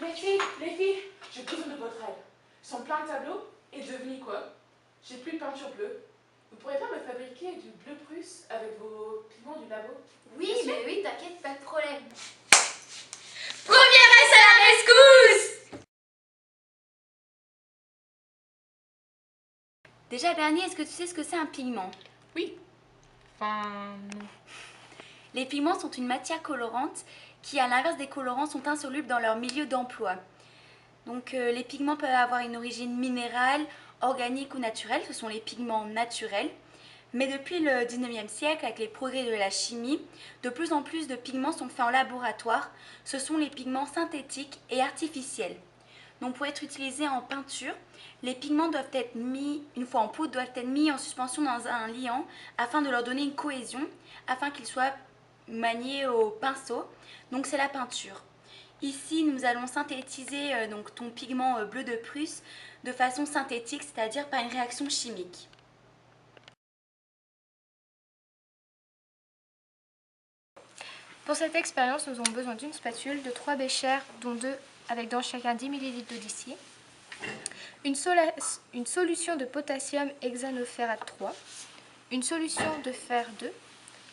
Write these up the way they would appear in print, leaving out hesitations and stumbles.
Les filles, j'ai besoin de votre aide. Ils sont plein de tableaux et devinez quoi? J'ai plus de peinture bleue. Vous pourrez pas me fabriquer du bleu prusse avec vos pigments du labo? Oui, mais oui, t'inquiète, pas de problème. Première S à la rescousse! Déjà, Bernie, est-ce que tu sais ce que c'est un pigment? Oui. Enfin, non. Les pigments sont une matière colorante qui, à l'inverse des colorants, sont insolubles dans leur milieu d'emploi. Donc, les pigments peuvent avoir une origine minérale, organique ou naturelle. Ce sont les pigments naturels. Mais depuis le 19e siècle, avec les progrès de la chimie, de plus en plus de pigments sont faits en laboratoire. Ce sont les pigments synthétiques et artificiels. Donc pour être utilisés en peinture, les pigments doivent être mis, une fois en poudre, doivent être mis en suspension dans un liant afin de leur donner une cohésion, afin qu'ils soient maniés au pinceau. Donc c'est la peinture. Ici, nous allons synthétiser donc ton pigment bleu de Prusse de façon synthétique, c'est-à-dire par une réaction chimique. Pour cette expérience, nous avons besoin d'une spatule, de 3 béchères, dont 2 avec dans chacun 10 ml d'eau distillée, une solution de potassium hexanoferrate 3, une solution de fer 2,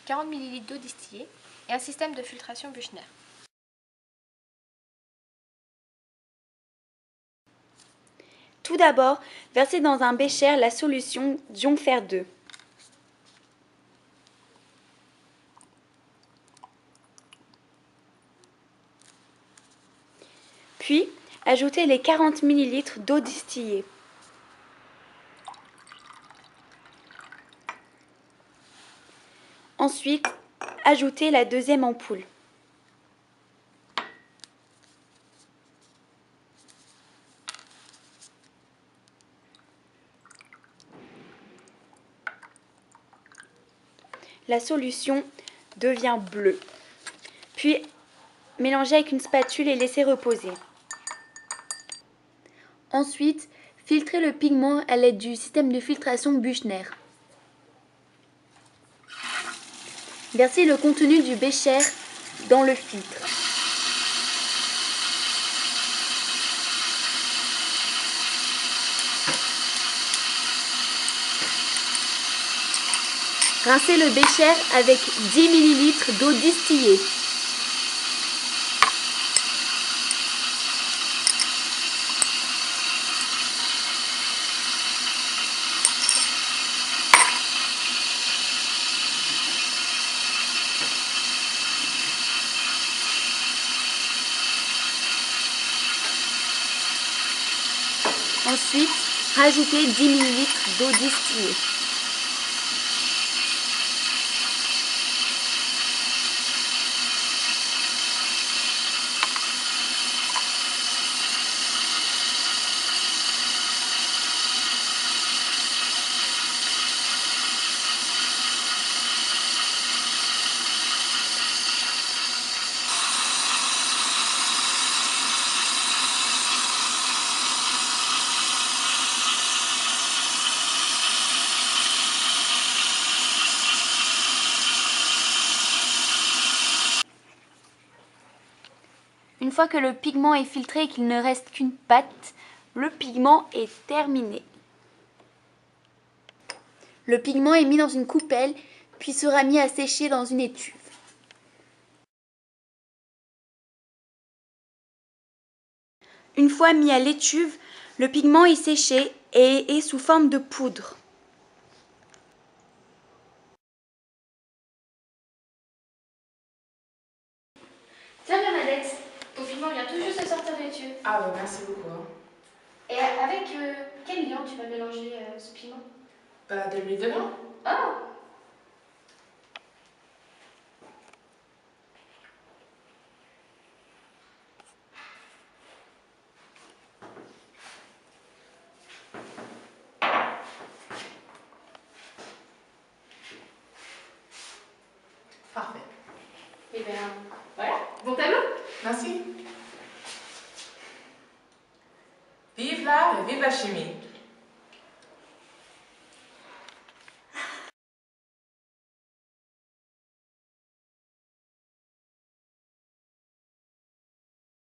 40 ml d'eau distillée et un système de filtration Buchner. Tout d'abord, versez dans un bécher la solution d'ion fer 2. Puis, ajoutez les 40 ml d'eau distillée. Ensuite, ajoutez la deuxième ampoule. La solution devient bleue. Puis, mélangez avec une spatule et laissez reposer. Ensuite, filtrez le pigment à l'aide du système de filtration Buchner. Versez le contenu du bécher dans le filtre. Rincez le bécher avec 10 ml d'eau distillée. Ensuite, rajoutez 10 ml d'eau distillée. Une fois que le pigment est filtré et qu'il ne reste qu'une pâte, le pigment est terminé. Le pigment est mis dans une coupelle, puis sera mis à sécher dans une étuve. Une fois mis à l'étuve, le pigment est séché et est sous forme de poudre. Tiens Bernadette, ton pigment vient tout juste de sortir des tubes. Ah bah merci beaucoup. Hein. Et avec quel liant tu vas mélanger ce pigment? Bah de l'huile de lin. Oh! Parfait. Et bien voilà, bon tableau! Merci.